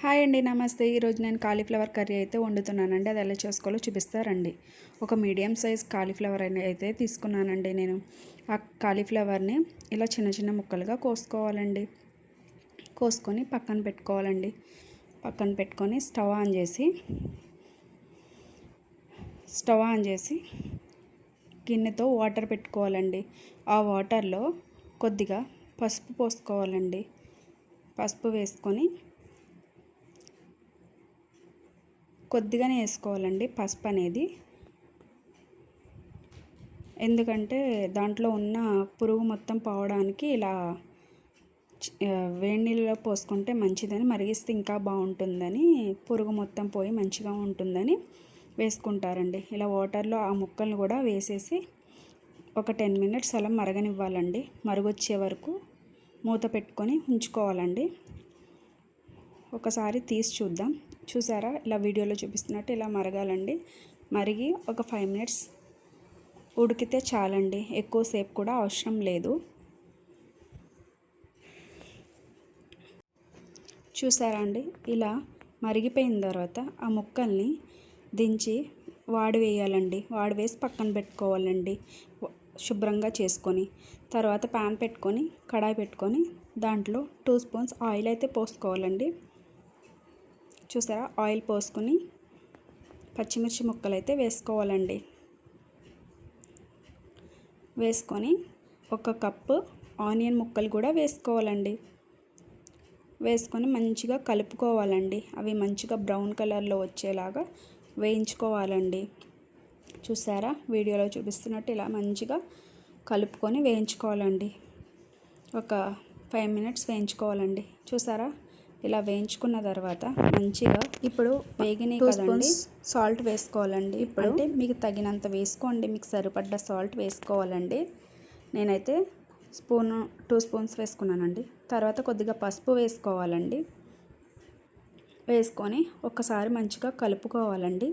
Hi అండి, నమస్తే. ఈరోజు నేను కాలీఫ్లవర్ కర్రీ అయితే వండుతున్నానండి. అది ఎలా చేసుకోవాలో చూపిస్తారండి. ఒక మీడియం సైజ్ కాలీఫ్లవర్ అయితే తీసుకున్నానండి. నేను ఆ కాలీఫ్లవర్ని ఇలా చిన్న చిన్న ముక్కలుగా కోసుకోవాలండి. కోసుకొని పక్కన పెట్టుకోవాలండి. పక్కన పెట్టుకొని స్టవ్ ఆన్ చేసి గిన్నెతో వాటర్ పెట్టుకోవాలండి. ఆ వాటర్లో కొద్దిగా పసుపు పోసుకోవాలండి. పసుపు వేసుకొని కొద్దిగానే వేసుకోవాలండి పసుపు అనేది. ఎందుకంటే దాంట్లో ఉన్న పురుగు మొత్తం పోవడానికి ఇలా వేడి నీళ్ళలో పోసుకుంటే మంచిదని, మరిగిస్తే ఇంకా బాగుంటుందని, పురుగు మొత్తం పోయి మంచిగా ఉంటుందని వేసుకుంటారండి. ఇలా వాటర్లో ఆ ముక్కలను కూడా వేసేసి ఒక 10 మినిట్స్ అలా మరగనివ్వాలండి. మరుగొచ్చే వరకు మూత పెట్టుకొని ఉంచుకోవాలండి. ఒకసారి తీసి చూద్దాం. చూసారా, ఇలా వీడియోలో చూపిస్తున్నట్టు ఇలా మరగాలండి. మరిగి ఒక 5 మినిట్స్ ఉడికితే చాలండి. ఎక్కువసేపు కూడా అవసరం లేదు. చూసారా అండి, ఇలా మరిగిపోయిన తర్వాత ఆ ముక్కల్ని దించి వాడివేయాలండి. వాడివేసి పక్కన పెట్టుకోవాలండి శుభ్రంగా చేసుకొని. తర్వాత ప్యాన్ పెట్టుకొని కడాయి పెట్టుకొని దాంట్లో 2 స్పూన్స్ ఆయిల్ అయితే పోసుకోవాలండి. చూసారా, ఆయిల్ పోసుకొని పచ్చిమిర్చి ముక్కలు అయితే వేసుకోవాలండి. వేసుకొని 1 కప్పు ఆనియన్ ముక్కలు కూడా వేసుకోవాలండి. వేసుకొని మంచిగా కలుపుకోవాలండి. అవి మంచిగా బ్రౌన్ కలర్లో వచ్చేలాగా వేయించుకోవాలండి. చూసారా, వీడియోలో చూపిస్తున్నట్టు ఇలా మంచిగా కలుపుకొని వేయించుకోవాలండి. ఒక 5 మినిట్స్ వేయించుకోవాలండి. చూసారా, ఇలా వేయించుకున్న తర్వాత మంచిగా ఇప్పుడు వేగినాయి కదండి, సాల్ట్ వేసుకోవాలండి. ఇప్పుడు అంటే మీకు తగినంత వేసుకోండి, మీకు సరిపడ్డ సాల్ట్ వేసుకోవాలండి. నేనైతే 2 స్పూన్స్ వేసుకున్నానండి. తర్వాత కొద్దిగా పసుపు వేసుకోవాలండి. వేసుకొని ఒక్కసారి మంచిగా కలుపుకోవాలండి.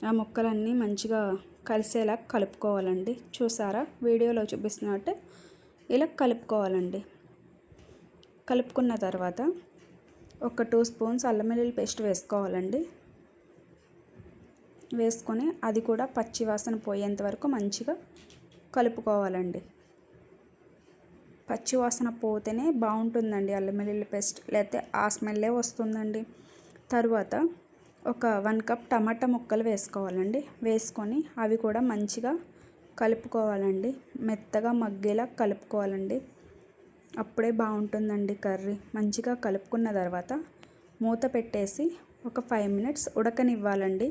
ఆ ముక్కలన్నీ మంచిగా కలిసేలా కలుపుకోవాలండి. చూసారా, వీడియోలో చూపిస్తున్నట్టు ఇలా కలుపుకోవాలండి. కలుపుకున్న తర్వాత ఒక 2 స్పూన్స్ అల్లం వెల్లుల్లి పేస్ట్ వేసుకోవాలండి. వేసుకొని అది కూడా పచ్చి వాసన పోయేంత వరకు మంచిగా కలుపుకోవాలండి. పచ్చి వాసన పోతేనే బాగుంటుందండి అల్లం వెల్లుల్లి పేస్ట్, లేకపోతే ఆ స్మెల్లే వస్తుందండి. తర్వాత ఒక 1 కప్ టమాటా ముక్కలు వేసుకోవాలండి. వేసుకొని అవి కూడా మంచిగా కలుపుకోవాలండి. మెత్తగా మగ్గేలా కలుపుకోవాలండి. అప్పుడే బాగుంటుందండి కర్రీ. మంచిగా కలుపుకున్న తర్వాత మూత పెట్టేసి ఒక 5 మినిట్స్ ఉడకనివ్వాలండి.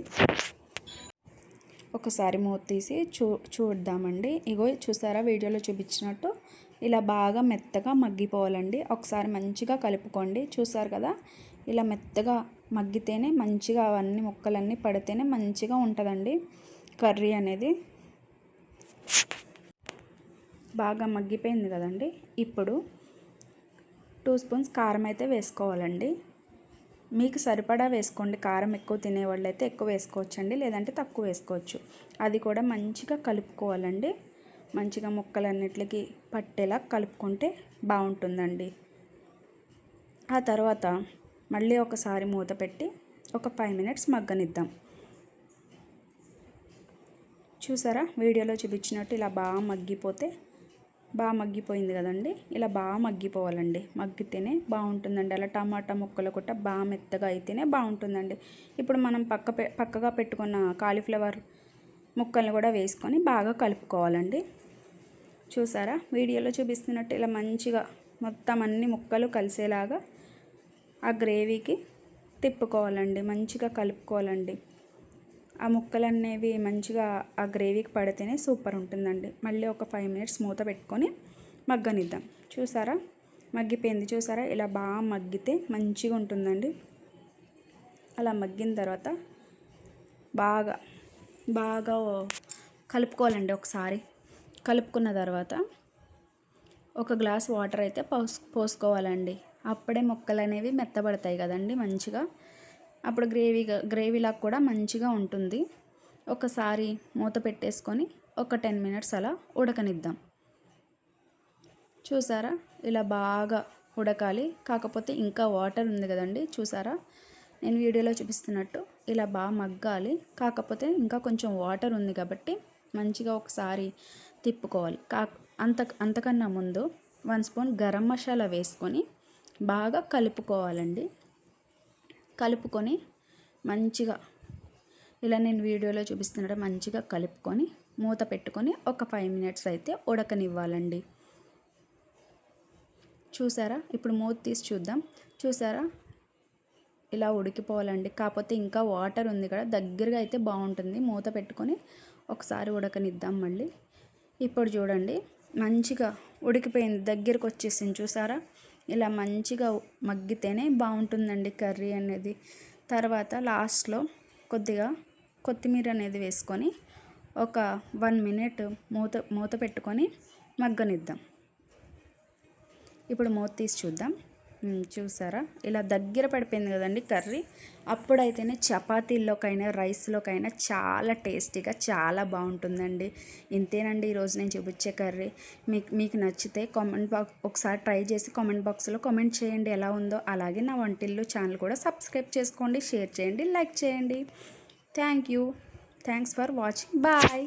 ఒకసారి మూత తీసి చూద్దామండి. ఇగో చూసారా, వీడియోలో చూపించినట్టు ఇలా బాగా మెత్తగా మగ్గిపోవాలండి. ఒకసారి మంచిగా కలుపుకోండి. చూసారు కదా, ఇలా మెత్తగా మగ్గితేనే మంచిగా అవన్నీ ముక్కలన్నీ పడితేనే మంచిగా ఉంటుందండి కర్రీ అనేది. బాగా మగ్గిపోయింది కదండి. ఇప్పుడు 2 స్పూన్స్ కారం అయితే వేసుకోవాలండి. మీకు సరిపడా వేసుకోండి. కారం ఎక్కువ తినేవాళ్ళు అయితే ఎక్కువ వేసుకోవచ్చండి, లేదంటే తక్కువ వేసుకోవచ్చు. అది కూడా మంచిగా కలుపుకోవాలండి. మంచిగా ముక్కలన్నిటికి పట్టేలా కలుపుకుంటే బాగుంటుందండి. ఆ తర్వాత మళ్ళీ ఒకసారి మూత పెట్టి ఒక 5 మినిట్స్ మగ్గనిద్దాం. చూసారా, వీడియోలో చూపించినట్టు ఇలా బాగా మగ్గిపోయింది కదండి. ఇలా బాగా మగ్గిపోవాలండి. మగ్గితేనే బాగుంటుందండి. అలా టమాటా ముక్కలు కూడా బాగా మెత్తగా అయితేనే బాగుంటుందండి. ఇప్పుడు మనం పక్కగా పెట్టుకున్న కాలీఫ్లవర్ ముక్కల్ని కూడా వేసుకొని బాగా కలుపుకోవాలండి. చూసారా, వీడియోలో చూపిస్తున్నట్టు ఇలా మంచిగా మొత్తం అన్ని ముక్కలు కలిసేలాగా ఆ గ్రేవీకి తిప్పుకోవాలండి. మంచిగా కలుపుకోవాలండి. ఆ ముక్కలనేవి మంచిగా ఆ గ్రేవీకి పడితేనే సూపర్ ఉంటుందండి. మళ్ళీ ఒక 5 మినిట్స్ మూత పెట్టుకొని మగ్గనిద్దాం. చూసారా, మగ్గిపోయింది. చూసారా, ఇలా బాగా మగ్గితే మంచిగా ఉంటుందండి. అలా మగ్గిన తర్వాత బాగా కలుపుకోవాలండి. ఒకసారి కలుపుకున్న తర్వాత ఒక గ్లాస్ వాటర్ అయితే పోసుకోవాలండి. అప్పుడే ముక్కలు అనేవి మెత్తబడతాయి కదండి మంచిగా. అప్పుడు గ్రేవీలా కూడా మంచిగా ఉంటుంది. ఒకసారి మూత పెట్టేసుకొని ఒక 10 మినిట్స్ అలా ఉడకనిద్దాం. చూసారా, ఇలా బాగా ఉడకాలి. కాకపోతే ఇంకా వాటర్ ఉంది కదండి, చూసారా నేను వీడియోలో చూపిస్తున్నట్టు ఇలా బాగా మగ్గాలి. కాకపోతే ఇంకా కొంచెం వాటర్ ఉంది కాబట్టి మంచిగా ఒకసారి తిప్పుకోవాలి. అంతకన్నా ముందు 1 స్పూన్ గరం మసాలా వేసుకొని బాగా కలుపుకోవాలండి. కలుపుకొని మంచిగా ఇలా నేను వీడియోలో చూపిస్తున్నట్టు మంచిగా కలుపుకొని మూత పెట్టుకొని ఒక 5 మినిట్స్ అయితే ఉడకనివ్వాలండి. చూసారా, ఇప్పుడు మూత తీసి చూద్దాం. చూసారా, ఇలా ఉడికిపోవాలండి. కాకపోతే ఇంకా వాటర్ ఉంది కదా, దగ్గరగా అయితే బాగుంటుంది. మూత పెట్టుకొని ఒకసారి ఉడకనిద్దాం మళ్ళీ. ఇప్పుడు చూడండి మంచిగా ఉడికిపోయింది, దగ్గరకు వచ్చేసింది. చూసారా, ఇలా మంచిగా మగ్గితేనే బాగుంటుందండి కర్రీ అనేది. తర్వాత లాస్ట్లో కొద్దిగా కొత్తిమీర అనేది వేసుకొని ఒక 1 మినిట్ మూత పెట్టుకొని మగ్గనిద్దాం. ఇప్పుడు మూత తీసి చూద్దాం. చూసారా, ఇలా దగ్గర పడిపోయింది కదండి కర్రీ. అప్పుడైతేనే చపాతీల్లోకైనా రైస్లోకైనా చాలా టేస్టీగా చాలా బాగుంటుందండి. ఇంతేనండి ఈరోజు నేను చూపించే కర్రీ. మీకు నచ్చితే ఒకసారి ట్రై చేసి కామెంట్ బాక్స్లో కామెంట్ చేయండి ఎలా ఉందో. అలాగే నా వంటిల్లు ఛానల్ కూడా సబ్స్క్రైబ్ చేసుకోండి, షేర్ చేయండి, లైక్ చేయండి. Thanks for watching. బాయ్.